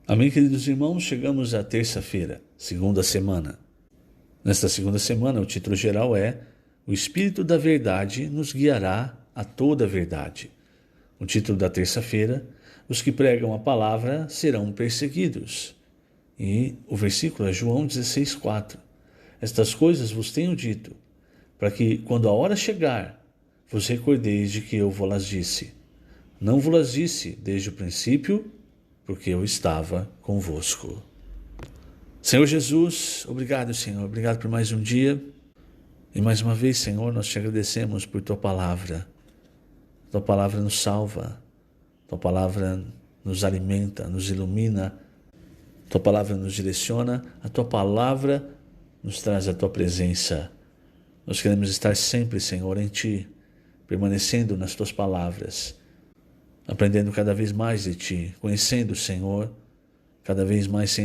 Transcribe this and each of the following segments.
Amém, queridos irmãos? Chegamos à terça-feira, segunda semana. Nesta segunda semana, o título geral é O Espírito da Verdade nos guiará a toda a verdade. O título da terça-feira, Os que pregam a palavra serão perseguidos. E o versículo é João 16,4. Estas coisas vos tenho dito, para que, quando a hora chegar, vos recordeis de que eu vos disse. Não vos disse desde o princípio, porque eu estava convosco. Senhor Jesus, obrigado, Senhor. Obrigado por mais um dia. E mais uma vez, Senhor, nós te agradecemos por Tua palavra. Tua palavra nos salva. Tua palavra nos alimenta, nos ilumina. Tua palavra nos direciona. A Tua palavra nos traz a Tua presença. Nós queremos estar sempre, Senhor, em Ti, permanecendo nas Tuas palavras, aprendendo cada vez mais de Ti, conhecendo o Senhor, cada vez mais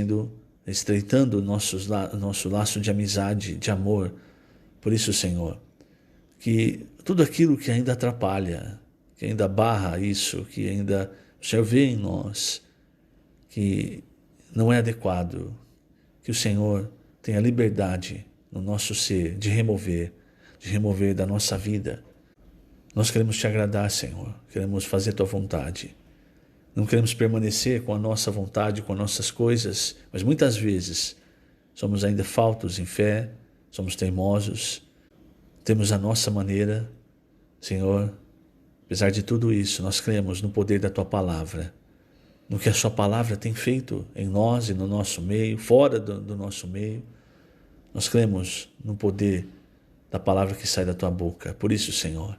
estreitando o nosso laço de amizade, de amor. Por isso, Senhor, que tudo aquilo que ainda atrapalha, que ainda barra isso, que ainda o Senhor vê em nós, que não é adequado, que o Senhor tenha liberdade no nosso ser de remover da nossa vida. Nós queremos Te agradar, Senhor, queremos fazer Tua vontade. Não queremos permanecer com a nossa vontade, com as nossas coisas, mas muitas vezes somos ainda faltos em fé, somos teimosos, temos a nossa maneira. Senhor, apesar de tudo isso, nós cremos no poder da Tua palavra, no que a Sua palavra tem feito em nós e no nosso meio, fora do nosso meio. Nós cremos no poder da palavra que sai da Tua boca. Por isso, Senhor,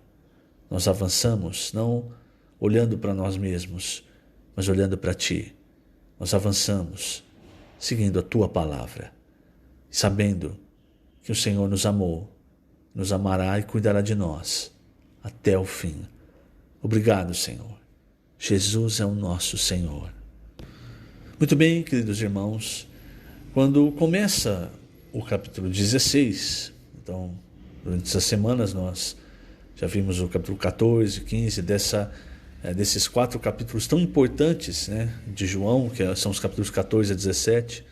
nós avançamos, não olhando para nós mesmos, mas olhando para Ti. Nós avançamos, seguindo a Tua palavra, sabendo que o Senhor nos amou, nos amará e cuidará de nós até o fim. Obrigado, Senhor. Jesus é o nosso Senhor. Muito bem, queridos irmãos, quando começa o capítulo 16, então, durante essas semanas nós já vimos o capítulo 14, 15, desses 4 capítulos tão importantes, né, de João, que são os capítulos 14 a 17,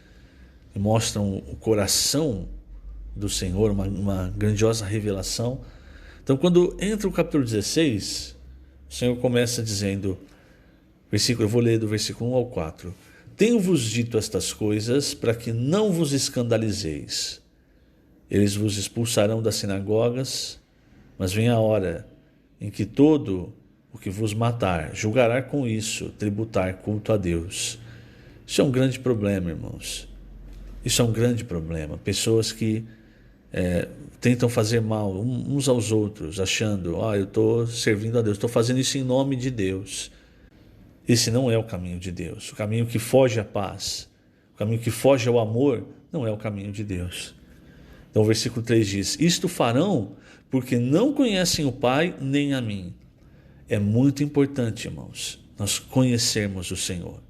que mostram o coração do Senhor, uma grandiosa revelação. Então, quando entra o capítulo 16, o Senhor começa dizendo, eu vou ler do versículo 1 ao 4. Tenho-vos dito estas coisas para que não vos escandalizeis. Eles vos expulsarão das sinagogas, mas vem a hora em que todo o que vos matar julgará com isso, tributar culto a Deus. Isso é um grande problema, irmãos. Isso é um grande problema. Pessoas que tentam fazer mal uns aos outros, achando, eu estou servindo a Deus, estou fazendo isso em nome de Deus. Esse não é o caminho de Deus. O caminho que foge à paz, o caminho que foge ao amor, não é o caminho de Deus. Então o versículo 3 diz, isto farão porque não conhecem o Pai nem a mim. É muito importante, irmãos, nós conhecermos o Senhor.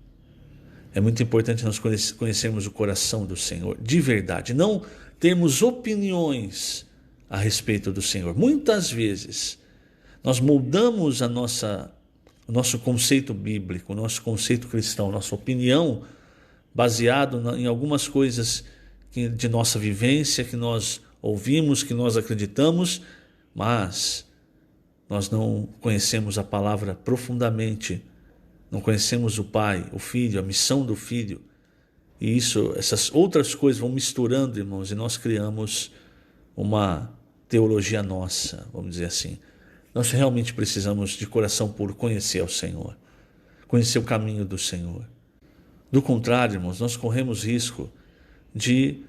É muito importante nós conhecermos o coração do Senhor, de verdade. Não termos opiniões a respeito do Senhor. Muitas vezes nós moldamos o nosso conceito bíblico, o nosso conceito cristão, nossa opinião, baseado em algumas coisas de nossa vivência, que nós ouvimos, que nós acreditamos, mas nós não conhecemos a palavra profundamente, não conhecemos o Pai, o Filho, a missão do Filho, e essas outras coisas vão misturando, irmãos, e nós criamos uma teologia nossa, vamos dizer assim. Nós realmente precisamos de coração puro conhecer o Senhor, conhecer o caminho do Senhor. Do contrário, irmãos, nós corremos risco de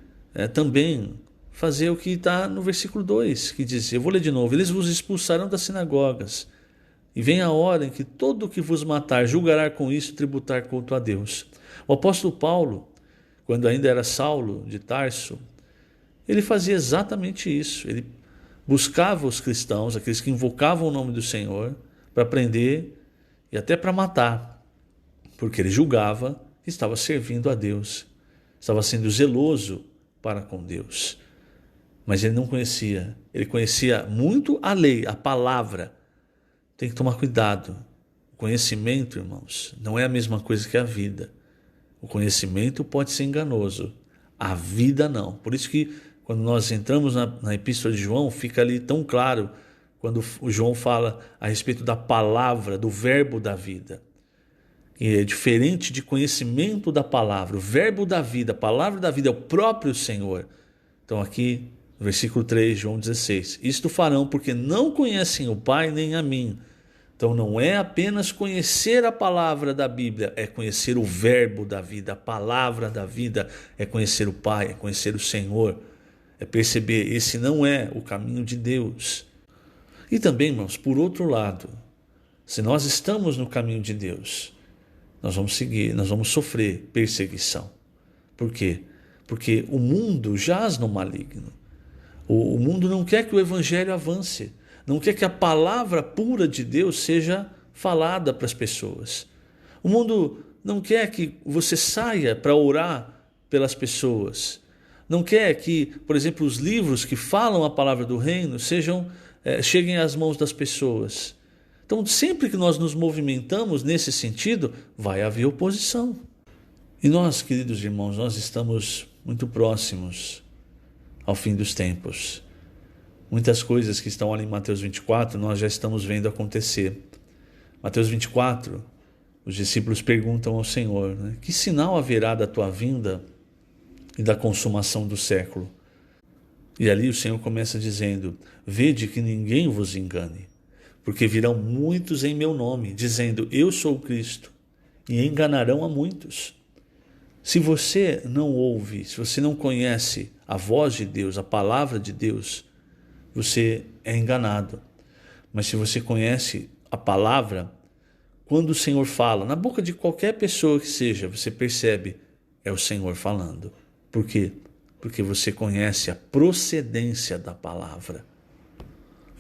também fazer o que está no versículo 2, que diz, eu vou ler de novo, eles vos expulsarão das sinagogas, e vem a hora em que todo o que vos matar julgará com isso tributar culto a Deus. O apóstolo Paulo, quando ainda era Saulo de Tarso, ele fazia exatamente isso, ele buscava os cristãos, aqueles que invocavam o nome do Senhor, para prender e até para matar, porque ele julgava que estava servindo a Deus, estava sendo zeloso para com Deus. Mas ele não conhecia, ele conhecia muito a lei, a palavra. Tem que tomar cuidado. O conhecimento, irmãos, não é a mesma coisa que a vida. O conhecimento pode ser enganoso, a vida não. Por isso que quando nós entramos na Epístola de João, fica ali tão claro quando o João fala a respeito da palavra, do verbo da vida. E é diferente de conhecimento da palavra, o verbo da vida, a palavra da vida é o próprio Senhor. Então aqui, no versículo 3, João 16, isto farão porque não conhecem o Pai nem a mim. Então não é apenas conhecer a palavra da Bíblia, é conhecer o verbo da vida, a palavra da vida, é conhecer o Pai, é conhecer o Senhor, é perceber, esse não é o caminho de Deus. E também, irmãos, por outro lado, se nós estamos no caminho de Deus, nós vamos seguir, nós vamos sofrer perseguição. Por quê? Porque o mundo jaz no maligno. O mundo não quer que o evangelho avance, não quer que a palavra pura de Deus seja falada para as pessoas. O mundo não quer que você saia para orar pelas pessoas. Não quer que, por exemplo, os livros que falam a palavra do reino cheguem às mãos das pessoas. Então, sempre que nós nos movimentamos nesse sentido, vai haver oposição. E nós, queridos irmãos, nós estamos muito próximos ao fim dos tempos. Muitas coisas que estão ali em Mateus 24, nós já estamos vendo acontecer. Mateus 24, os discípulos perguntam ao Senhor, né, que sinal haverá da tua vinda e da consumação do século? E ali o Senhor começa dizendo, vede que ninguém vos engane, porque virão muitos em meu nome, dizendo, eu sou o Cristo, e enganarão a muitos. Se você não ouve, se você não conhece a voz de Deus, a palavra de Deus, você é enganado. Mas se você conhece a palavra, quando o Senhor fala, na boca de qualquer pessoa que seja, você percebe, é o Senhor falando. Por quê? Porque você conhece a procedência da palavra.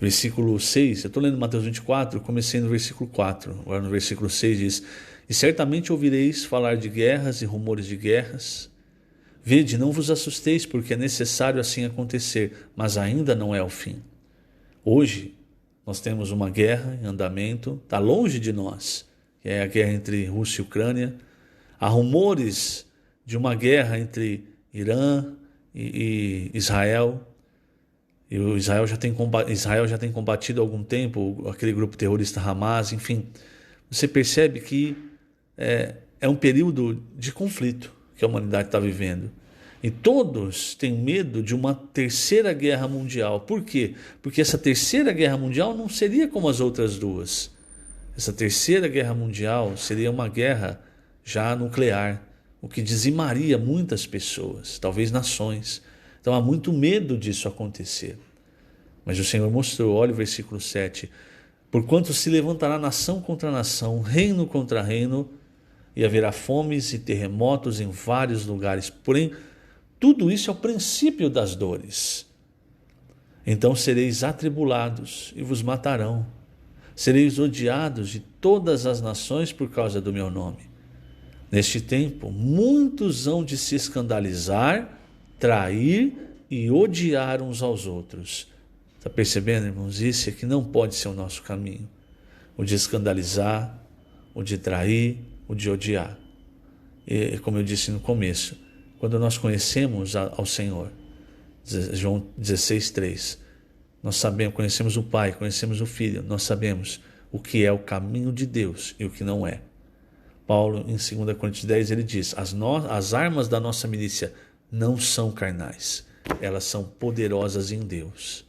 Versículo 6, eu estou lendo Mateus 24, comecei no versículo 4, agora no versículo 6 diz, e certamente ouvireis falar de guerras e rumores de guerras. Vede, não vos assusteis, porque é necessário assim acontecer, mas ainda não é o fim. Hoje, nós temos uma guerra em andamento, está longe de nós, que é a guerra entre Rússia e Ucrânia. Há rumores de uma guerra entre Irã e Israel. E o Israel já tem combatido há algum tempo aquele grupo terrorista Hamas, enfim. Você percebe que é um período de conflito que a humanidade está vivendo. E todos têm medo de uma terceira guerra mundial. Por quê? Porque essa terceira guerra mundial não seria como as outras duas. Essa terceira guerra mundial seria uma guerra já nuclear, o que dizimaria muitas pessoas, talvez nações. Então há muito medo disso acontecer. Mas o Senhor mostrou, olha o versículo 7, porquanto se levantará nação contra nação, reino contra reino, e haverá fomes e terremotos em vários lugares. Porém, tudo isso é o princípio das dores. Então sereis atribulados e vos matarão. Sereis odiados de todas as nações por causa do meu nome. Neste tempo, muitos hão de se escandalizar, trair e odiar uns aos outros. Está percebendo, irmãos? Isso aqui não pode ser o nosso caminho. O de escandalizar, o de trair, o de odiar. E como eu disse no começo, quando nós conhecemos ao Senhor, João 16:3, nós sabemos, conhecemos o Pai, conhecemos o Filho, nós sabemos o que é o caminho de Deus e o que não é. Paulo, em 2 Coríntios 10, ele diz, as armas da nossa milícia não são carnais, elas são poderosas em Deus.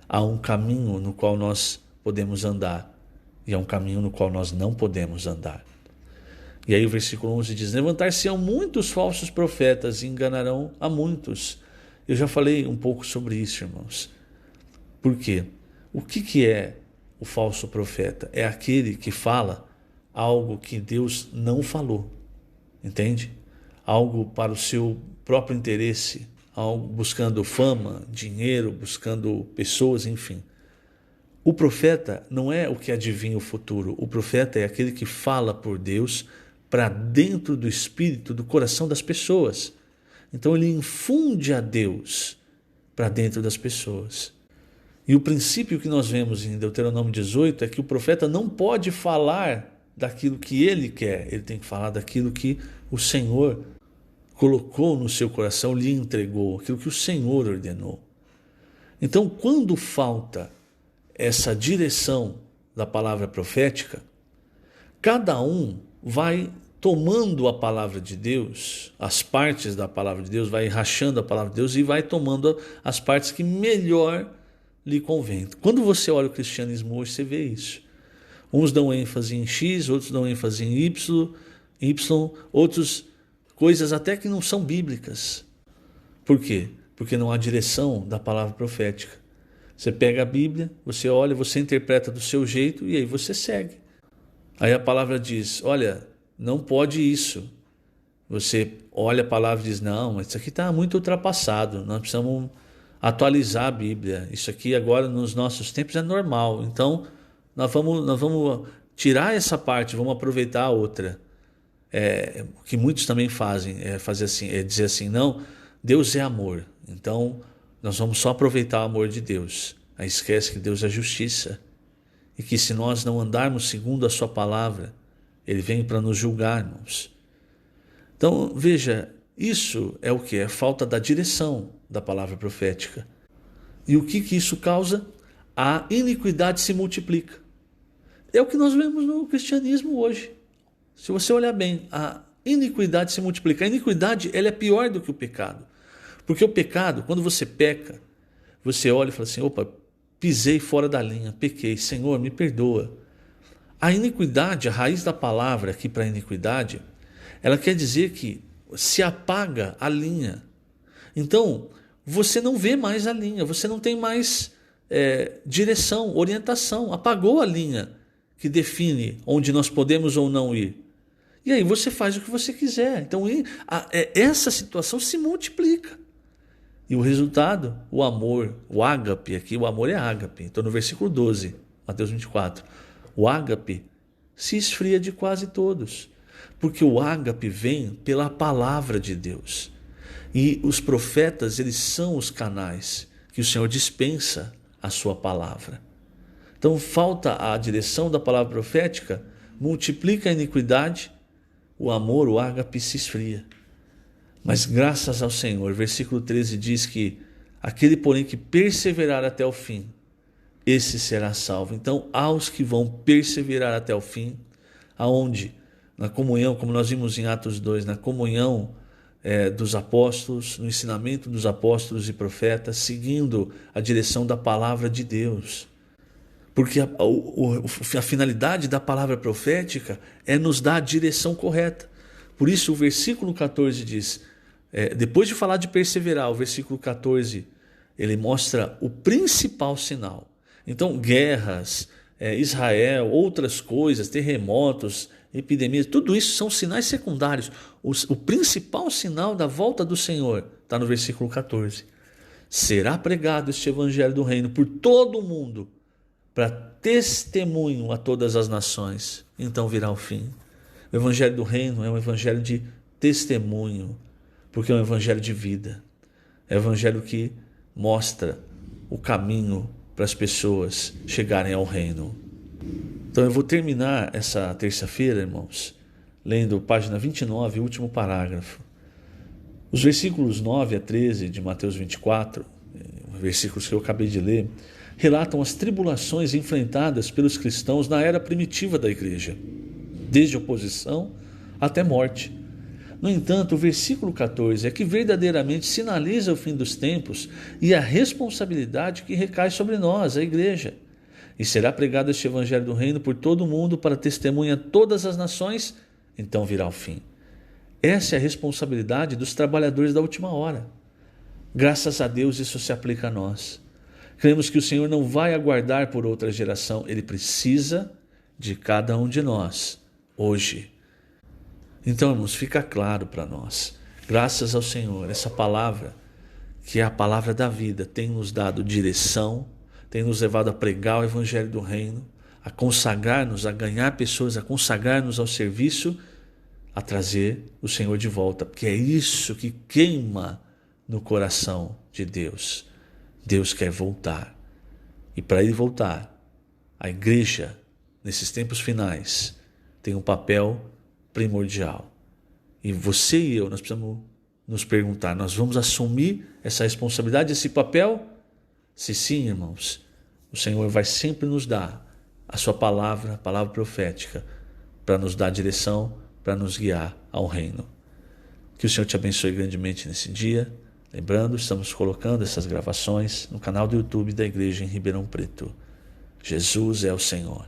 Há um caminho no qual nós podemos andar e há um caminho no qual nós não podemos andar. E aí o versículo 11 diz, levantar-se-ão muitos falsos profetas e enganarão a muitos. Eu já falei um pouco sobre isso, irmãos. Por quê? O que é o falso profeta? É aquele que fala algo que Deus não falou, entende? Algo para o seu próprio interesse, algo buscando fama, dinheiro, buscando pessoas, enfim. O profeta não é o que adivinha o futuro, o profeta é aquele que fala por Deus para dentro do espírito, do coração das pessoas. Então ele infunde a Deus para dentro das pessoas. E o princípio que nós vemos em Deuteronômio 18 é que o profeta não pode falar daquilo que ele quer, ele tem que falar daquilo que o Senhor colocou no seu coração, lhe entregou, aquilo que o Senhor ordenou. Então, quando falta essa direção da palavra profética, cada um vai tomando a palavra de Deus, as partes da palavra de Deus, vai rachando a palavra de Deus e vai tomando as partes que melhor lhe convém. Quando você olha o cristianismo hoje, você vê isso. Uns dão ênfase em X, outros dão ênfase em Y, outros coisas até que não são bíblicas. Por quê? Porque não há direção da palavra profética. Você pega a Bíblia, você olha, você interpreta do seu jeito e aí você segue. Aí a palavra diz, olha, não pode isso. Você olha a palavra e diz, não, mas isso aqui está muito ultrapassado, nós precisamos atualizar a Bíblia. Isso aqui agora nos nossos tempos é normal, então nós vamos tirar essa parte, vamos aproveitar a outra. O que muitos também fazem é dizer assim, não, Deus é amor, então nós vamos só aproveitar o amor de Deus. Aí esquece que Deus é justiça e que se nós não andarmos segundo a sua palavra, ele vem para nos julgar, irmãos. Então, veja, isso é o que? É falta da direção da palavra profética. E o que isso causa? A iniquidade se multiplica. É o que nós vemos no cristianismo hoje. Se você olhar bem, a iniquidade se multiplica. A iniquidade, ela é pior do que o pecado. Porque o pecado, quando você peca, você olha e fala assim, opa, pisei fora da linha, pequei, Senhor, me perdoa. A iniquidade, a raiz da palavra aqui para iniquidade, ela quer dizer que se apaga a linha. Então, você não vê mais a linha, você não tem mais direção, orientação, apagou a linha que define onde nós podemos ou não ir. E aí você faz o que você quiser. Então, essa situação se multiplica. E o resultado, o amor, o ágape, aqui o amor é ágape. Então, no versículo 12, Mateus 24, o ágape se esfria de quase todos, porque o ágape vem pela palavra de Deus. E os profetas, eles são os canais que o Senhor dispensa a sua palavra. Então, falta a direção da palavra profética, multiplica a iniquidade, o amor, o ágape se esfria. Mas graças ao Senhor, versículo 13 diz que aquele, porém, que perseverar até o fim, esse será salvo. Então, aos que vão perseverar até o fim, aonde? Na comunhão, como nós vimos em Atos 2, na comunhão dos apóstolos, no ensinamento dos apóstolos e profetas, seguindo a direção da palavra de Deus. Porque a finalidade da palavra profética é nos dar a direção correta. Por isso o versículo 14 diz, depois de falar de perseverar, o versículo 14, ele mostra o principal sinal. Então, guerras, Israel, outras coisas, terremotos, epidemias, tudo isso são sinais secundários. O principal sinal da volta do Senhor está no versículo 14. Será pregado este evangelho do reino por todo o mundo, para testemunho a todas as nações. Então virá o fim. O evangelho do reino é um evangelho de testemunho, porque é um evangelho de vida. É um evangelho que mostra o caminho para as pessoas chegarem ao reino. Então eu vou terminar essa terça-feira, irmãos, lendo página 29, último parágrafo. Os versículos 9 a 13 de Mateus 24, versículos que eu acabei de ler, relatam as tribulações enfrentadas pelos cristãos na era primitiva da igreja, desde oposição até morte. No entanto, o versículo 14 é que verdadeiramente sinaliza o fim dos tempos e a responsabilidade que recai sobre nós, a igreja. E será pregado este evangelho do reino por todo o mundo para testemunha todas as nações, então virá o fim. Essa é a responsabilidade dos trabalhadores da última hora. Graças a Deus isso se aplica a nós. Cremos que o Senhor não vai aguardar por outra geração, Ele precisa de cada um de nós, hoje. Então, irmãos, fica claro para nós, graças ao Senhor, essa palavra, que é a palavra da vida, tem nos dado direção, tem nos levado a pregar o evangelho do reino, a consagrar-nos, a ganhar pessoas, a consagrar-nos ao serviço, a trazer o Senhor de volta, porque é isso que queima no coração de Deus. Deus quer voltar. E para Ele voltar, a igreja, nesses tempos finais, tem um papel primordial. E você e eu, nós precisamos nos perguntar, nós vamos assumir essa responsabilidade, esse papel? Se sim, irmãos, o Senhor vai sempre nos dar a sua palavra, a palavra profética, para nos dar direção, para nos guiar ao reino. Que o Senhor te abençoe grandemente nesse dia. Lembrando, estamos colocando essas gravações no canal do YouTube da Igreja em Ribeirão Preto. Jesus é o Senhor.